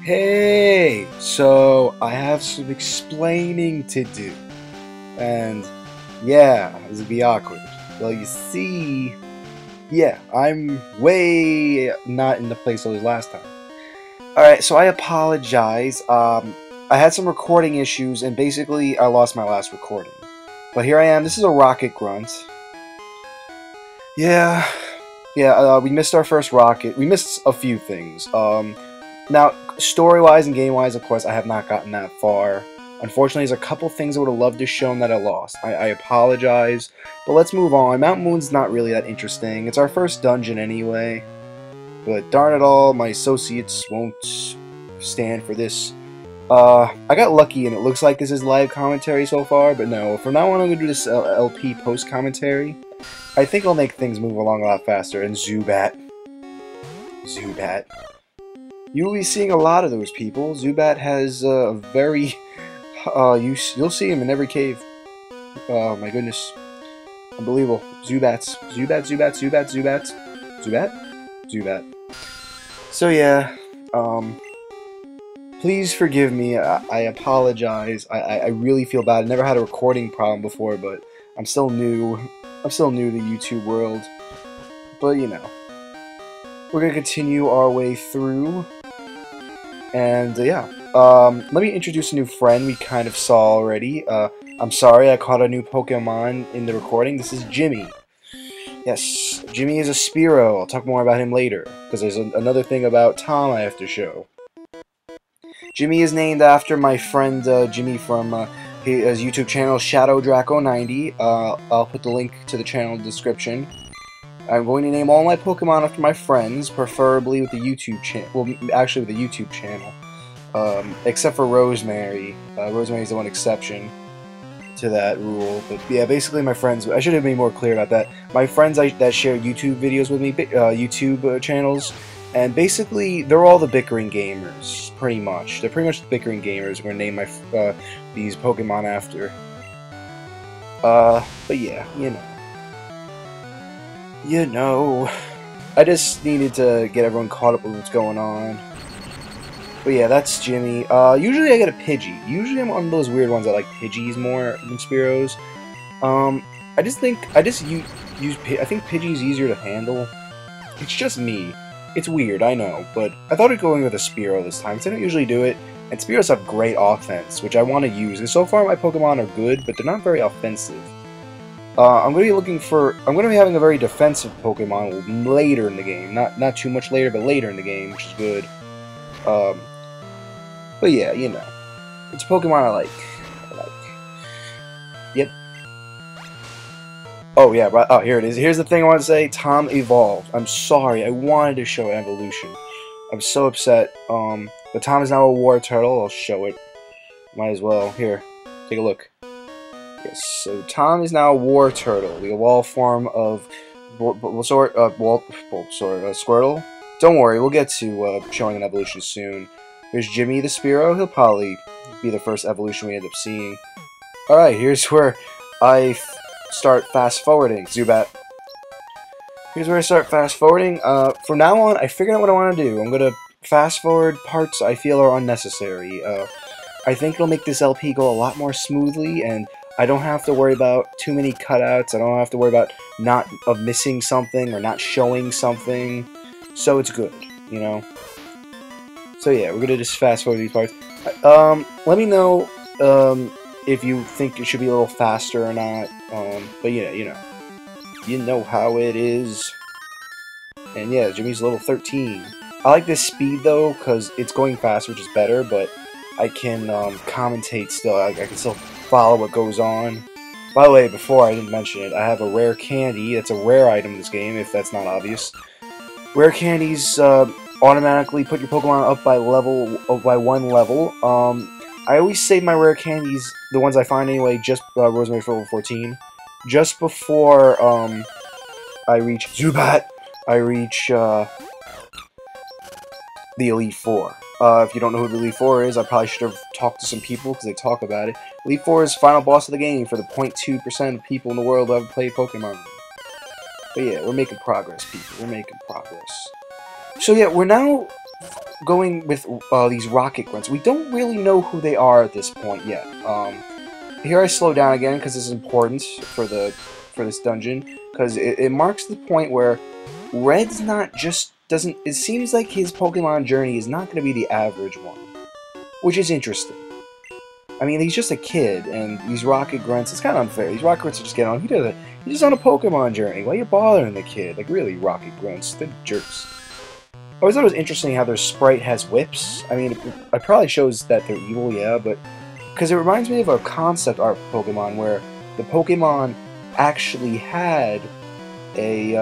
Hey, so I have some explaining to do, and yeah, this will be awkward. Well, you see, yeah, I'm way not in the place I was last time. Alright, so I apologize. I had some recording issues, and basically I lost my last recording. But here I am, this is a rocket grunt. Yeah, we missed our first rocket. We missed a few things. Now, story-wise and game-wise, of course, I have not gotten that far. Unfortunately, there's a couple things I would have loved to show that I lost. I apologize, but let's move on. Mt.Moon's not really that interesting. It's our first dungeon anyway. But darn it all, my associates won't stand for this. I got lucky and it looks like this is live commentary so far, but no. From now on, I'm going to do this LP post-commentary. I think I'll make things move along a lot faster. And Zubat. You'll be seeing a lot of those people. Zubat has a very... you'll see him in every cave. Oh my goodness. Unbelievable. Zubats. Zubat. So yeah, please forgive me. I apologize. I really feel bad. I never had a recording problem before, but I'm still new. I'm still new to the YouTube world. But you know, we're gonna continue our way through. And yeah, let me introduce a new friend we kind of saw already. I'm sorry I caught a new Pokemon in the recording. This is Jimmy. Yes, Jimmy is a Spearow. I'll talk more about him later, because there's another thing about Tom I have to show. Jimmy is named after my friend Jimmy from his YouTube channel, ShadowDraco90. I'll put the link to the channel in the description. I'm going to name all my Pokemon after my friends, preferably with the YouTube channel. Well, actually with the YouTube channel, except for Rosemary. Rosemary's the one exception to that rule. But yeah, basically my friends. I should have been more clear about that. My friends that share YouTube videos with me, YouTube channels, and basically they're all the bickering gamers, pretty much. They're pretty much the bickering gamers. I'm going to name my these Pokemon after. But yeah, you know, I just needed to get everyone caught up with what's going on. But yeah, that's Jimmy. Usually I get a Pidgey. Usually I'm one of those weird ones that like Pidgeys more than Spearows. I think Pidgey's easier to handle. It's just me. It's weird, I know, but I thought of going with a Spearow this time, because I don't usually do it, and Spearows have great offense, which I want to use, and so far my Pokemon are good, but they're not very offensive. I'm going to be having a very defensive Pokemon later in the game. Not too much later, but later in the game, which is good. But yeah, you know. It's a Pokemon I like. Yep. Oh yeah, right. Oh, here it is. Here's the thing I want to say. Tom evolved. I'm sorry. I wanted to show evolution. I'm so upset. But Tom is now a war turtle. I'll show it. Might as well. Here. Take a look. Yes, so Tom is now a war turtle, the evolved form of Squirtle. Don't worry, we'll get to showing an evolution soon. Here's Jimmy the Spearow. He'll probably be the first evolution we end up seeing. Alright, here's where I start fast-forwarding. Zubat. Here's where I start fast-forwarding. From now on, I figured out what I want to do. I'm going to fast-forward parts I feel are unnecessary. I think it'll make this LP go a lot more smoothly, and I don't have to worry about too many cutouts. I don't have to worry about missing something or not showing something. So it's good, you know. So yeah, we're gonna just fast forward these parts. Let me know if you think it should be a little faster or not. But yeah, you know how it is. And yeah, Jimmy's level 13. I like this speed though, because it's going fast, which is better. But I can commentate still. I can still follow what goes on. By the way, before I didn't mention it, I have a rare candy. It's a rare item in this game, if that's not obvious. Rare candies automatically put your Pokemon up by one level. I always save my rare candies, the ones I find anyway, just Rosemary for level 14, just before I reach Zubat. I reach the Elite Four. If you don't know who the Elite Four is, I probably should have talked to some people because they talk about it. Elite Four is the final boss of the game for the 0.2% of people in the world who haven't played Pokemon. But yeah, we're making progress, people. We're making progress. So yeah, we're now going with these rocket grunts. We don't really know who they are at this point yet. Here I slow down again because this is important for this dungeon, because it marks the point where Red's not just doesn't. It seems like his Pokemon journey is not going to be the average one, which is interesting. I mean, he's just a kid, and these rocket grunts, it's kind of unfair. These rocket grunts are just getting on. He's just on a Pokemon journey. Why are you bothering the kid? Like, really, rocket grunts? They're jerks. I always thought it was interesting how their sprite has whips. I mean, it probably shows that they're evil, yeah, but because it reminds me of a concept art Pokemon where the Pokemon actually had they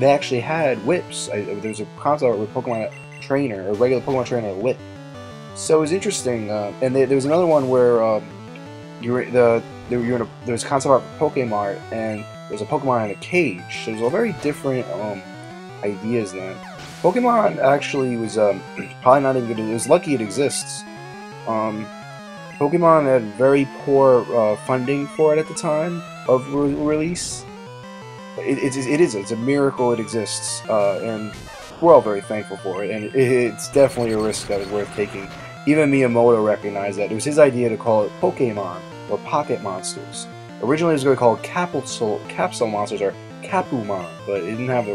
actually had whips. There was a concept art with Pokemon trainer, a regular Pokemon trainer, a whip. So it was interesting, and there was another one where there was concept art for Pokemon, and there's a Pokemon in a cage. So there's all very different ideas then. Pokemon actually was probably not even good. It was lucky it exists. Pokemon had very poor funding for it at the time of release. It's a miracle it exists, and we're all very thankful for it. And it's definitely a risk that was worth taking. Even Miyamoto recognized that. It was his idea to call it Pokemon, or Pocket Monsters. Originally it was going to be called Capsule Monsters, or Capumon, but it didn't have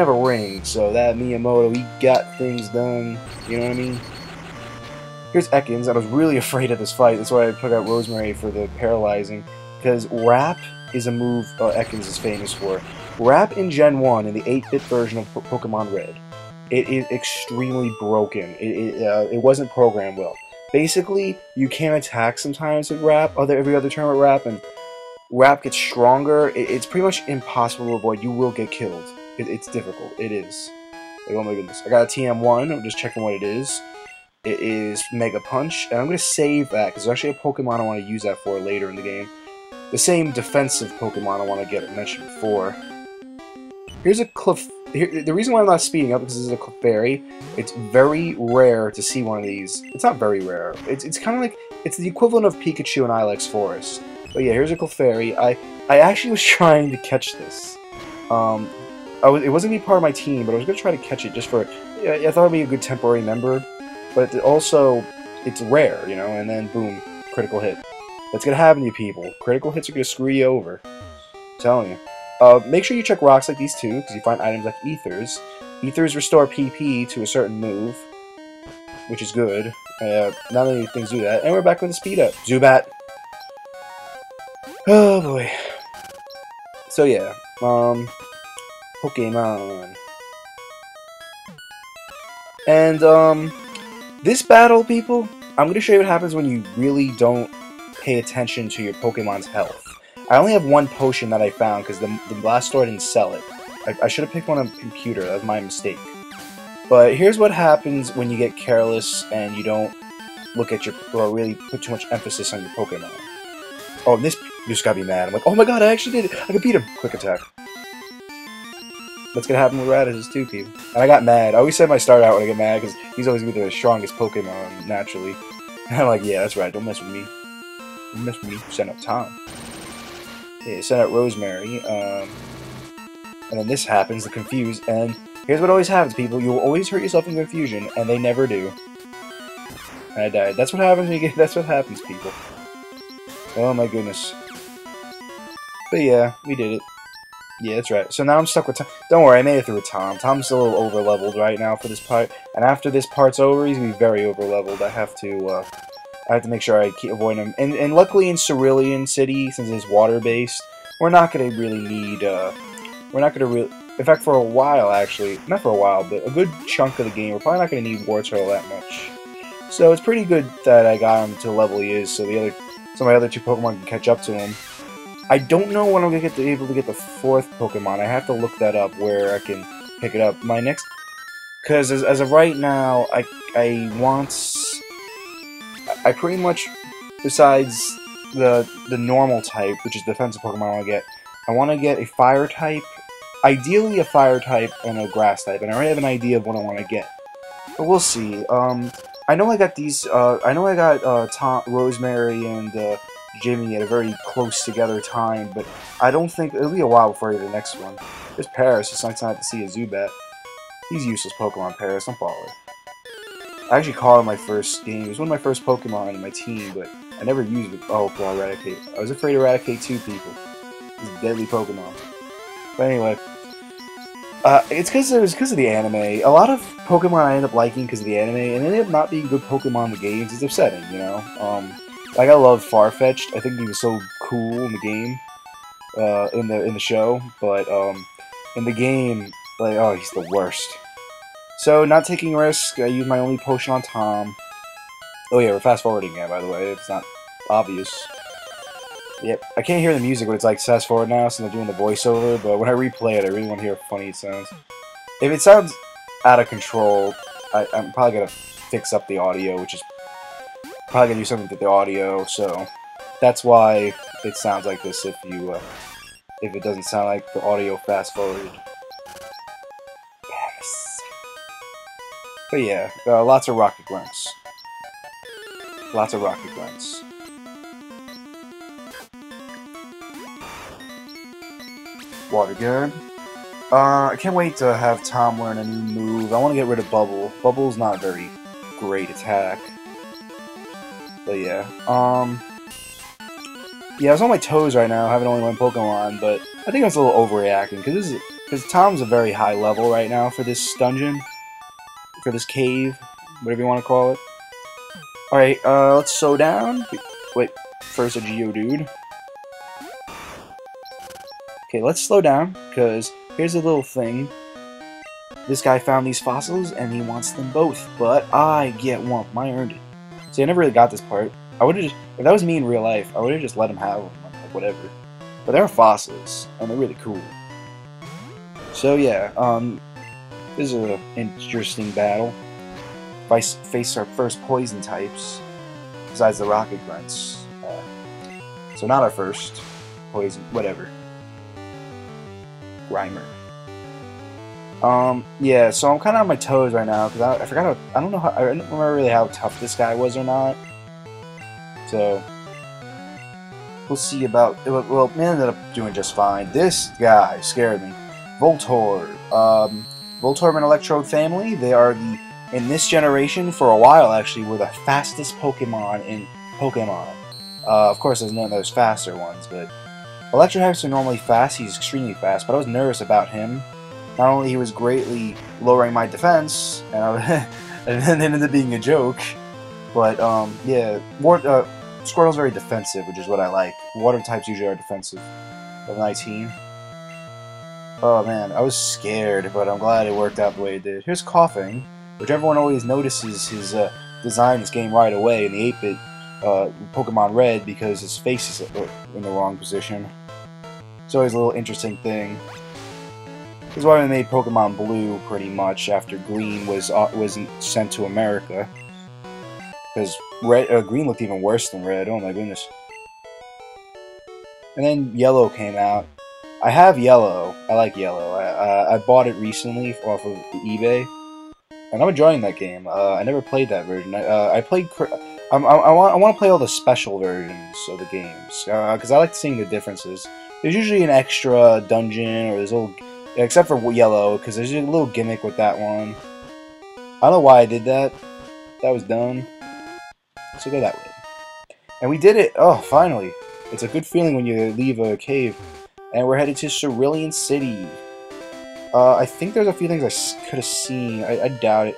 a ring, so that Miyamoto, he got things done, you know what I mean? Here's Ekans. I was really afraid of this fight, that's why I took out Rosemary for the paralyzing, because Wrap is a move Ekans is famous for. Wrap in Gen 1, in the 8-bit version of Pokemon Red, it is extremely broken. It wasn't programmed well. Basically, you can't attack sometimes with Wrap, every other turn with Wrap, and Wrap gets stronger. It's pretty much impossible to avoid. You will get killed. It's difficult. It is. Like, oh my goodness. I got a TM1. I'm just checking what it is. It is Mega Punch, and I'm going to save that, because there's actually a Pokemon I want to use that for later in the game. The same defensive Pokemon I want to get mentioned before. Here's a the reason why I'm not speeding up is because this is a Clefairy. It's very rare to see one of these. It's not very rare. It's kind of like, it's the equivalent of Pikachu in Ilex Forest. But yeah, here's a Clefairy. I actually was trying to catch this. It wasn't going to be part of my team, but I was going to try to catch it just for, I thought it would be a good temporary member. But also, it's rare, you know, and then boom, critical hit. That's going to happen to you people. Critical hits are going to screw you over. I'm telling you. Make sure you check rocks like these too, because you find items like Ethers. Ethers restore PP to a certain move, which is good. Not many things do that. And we're back with the speed up. Zubat. Oh boy. So yeah, Pokemon. And this battle, people, I'm going to show you what happens when you really don't pay attention to your Pokemon's health. I only have one potion that I found because the last store didn't sell it. I should have picked one on the computer. That was my mistake. But here's what happens when you get careless and you don't look at your, or really put too much emphasis on your Pokemon. Oh, this just got me mad. I'm like, oh my god, I actually did it. I could beat him. Quick attack. That's gonna happen with Radishes too, people. And I got mad. I always say my start out when I get mad because he's always gonna be the strongest Pokemon naturally. And I'm like, yeah, that's right. Don't mess with me. Don't mess with me. Send out Tom. Yeah, send out Rosemary. And then this happens, the Confuse. And here's what always happens, people. You'll always hurt yourself in confusion, and they never do. And I died. That's what happens when you get. That's what happens, people. Oh my goodness. But yeah, we did it. Yeah, that's right. So now I'm stuck with Tom. Don't worry, I made it through with Tom. Tom's a little over-leveled right now for this part. And after this part's over, he's going to be very over-leveled. I have to make sure I keep avoiding him. And luckily in Cerulean City, since it's water-based, we're not going to really need, we're not going to really, in fact, for a while, actually, not for a while, but a good chunk of the game, we're probably not going to need Wartortle that much. So it's pretty good that I got him to the level he is, so so my other two Pokemon can catch up to him. I don't know when I'm going to get able to get the fourth Pokemon. I have to look that up where I can pick it up. My next, because as of right now, I pretty much, besides the normal type, which is defensive Pokemon I want to get a Fire type, ideally a Fire type and a Grass type, and I already have an idea of what I want to get. But we'll see. I know I got these, Tom, Rosemary, and Jimmy at a very close together time, but I don't think, it'll be a while before I get the next one. There's Paris, it's nice not to see a Zubat. He's useless Pokemon, Paris, don't bother. I actually caught in my first game. It was one of my first Pokemon in my team, but I never used it. Oh, God, Eradicate. I was afraid to Eradicate 2 people. These deadly Pokemon. But anyway, it's because of the anime. A lot of Pokemon I end up liking because of the anime, and they end up not being good Pokemon in the games. It's upsetting, you know. Like I love Farfetch'd. I think he was so cool in the game, in the show, but in the game, like, oh, he's the worst. So, not taking risk. I use my only potion on Tom. Oh yeah, we're fast forwarding again, by the way. It's not obvious. Yep, I can't hear the music when it's like fast forward now since I'm doing the voiceover, but when I replay it, I really want to hear how funny it sounds. If it sounds out of control, I'm probably gonna fix up the audio, which is probably gonna do something with the audio. So that's why it sounds like this. If it doesn't sound like the audio fast forwarded. Yes. But yeah, lots of rocket grunts. Lots of rocket grunts. Water gun. I can't wait to have Tom learn a new move. I want to get rid of Bubble. Bubble's not a very great attack. But yeah. Yeah, I was on my toes right now, having only one Pokemon, but I think I was a little overreacting because Tom's a very high level right now for this dungeon, for this cave, whatever you want to call it. All right, let's slow down. Wait, first a Geodude. Okay, let's slow down, because here's a little thing. This guy found these fossils, and he wants them both, but I get one of them. I earned it. See, I never really got this part. I would've just, if that was me in real life, I would've just let him have them, like, whatever. But they're fossils, and they're really cool. So yeah, this is an interesting battle. Face our first poison types, besides the rocket grunts. So not our first poison, whatever. Grimer. Yeah, so I'm kind of on my toes right now, because I forgot how, I don't remember really how tough this guy was or not. So, we'll see about, well, it ended up doing just fine. This guy scared me. Voltorb. Voltorb and Electrode family, they are in this generation, for a while actually, were the fastest Pokemon in Pokemon. Of course, there's faster ones, but Electrotypes are normally fast. He's extremely fast, but I was nervous about him. Not only he was greatly lowering my defense, and then it ended up being a joke, but yeah, Squirtle's very defensive, which is what I like. Water types usually are defensive. Level 19. Oh man, I was scared, but I'm glad it worked out the way it did. Here's Coughing, which everyone always notices his design in this game right away in the 8-bit Pokemon Red because his face is in the wrong position. It's always a little interesting thing. This is why we made Pokemon Blue pretty much after Green wasn't sent to America. Because Green looked even worse than Red. Oh my goodness. And then Yellow came out. I have Yellow. I like Yellow. I bought it recently off of eBay, and I'm enjoying that game. I never played that version. I played. I want to play all the special versions of the games because I like seeing the differences. There's usually an extra dungeon, or there's a little, except for Yellow, because there's a little gimmick with that one. I don't know why I did that. That was dumb. So go that way. And we did it. Oh, finally! It's a good feeling when you leave a cave. And we're headed to Cerulean City. I think there's a few things I could have seen. I doubt it.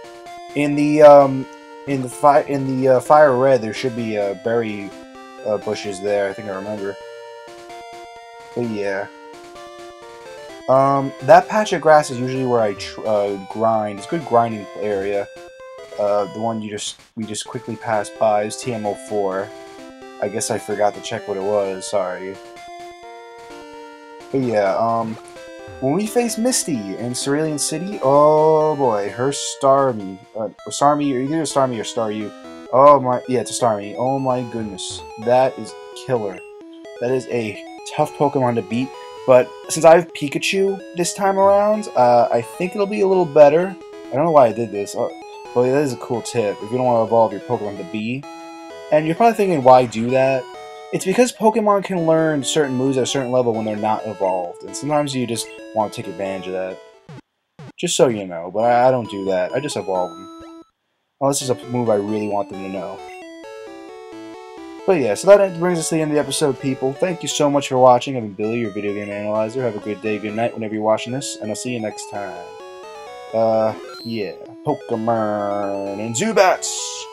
In the Fire Red, there should be berry bushes there. I think I remember. But yeah. That patch of grass is usually where I grind. It's a good grinding area. The one we just quickly passed by is TM04. I guess I forgot to check what it was. Sorry. But yeah, when we face Misty in Cerulean City, oh boy, her Starmie, Starmie, or either Starmie or Staryu. Oh my, yeah, it's a Starmie. Oh my goodness, that is killer. That is a tough Pokemon to beat. But since I have Pikachu this time around, I think it'll be a little better. I don't know why I did this. Well, that is a cool tip. If you don't want to evolve your Pokemon to B, and you're probably thinking, why do that? It's because Pokemon can learn certain moves at a certain level when they're not evolved, and sometimes you just want to take advantage of that. Just so you know, but I don't do that. I just evolve them. Unless it's a move I really want them to know. But yeah, so that brings us to the end of the episode, people. Thank you so much for watching. I've been Billy, your video game analyzer. Have a good day, good night, whenever you're watching this, and I'll see you next time. Yeah. Pokémon and Zubats!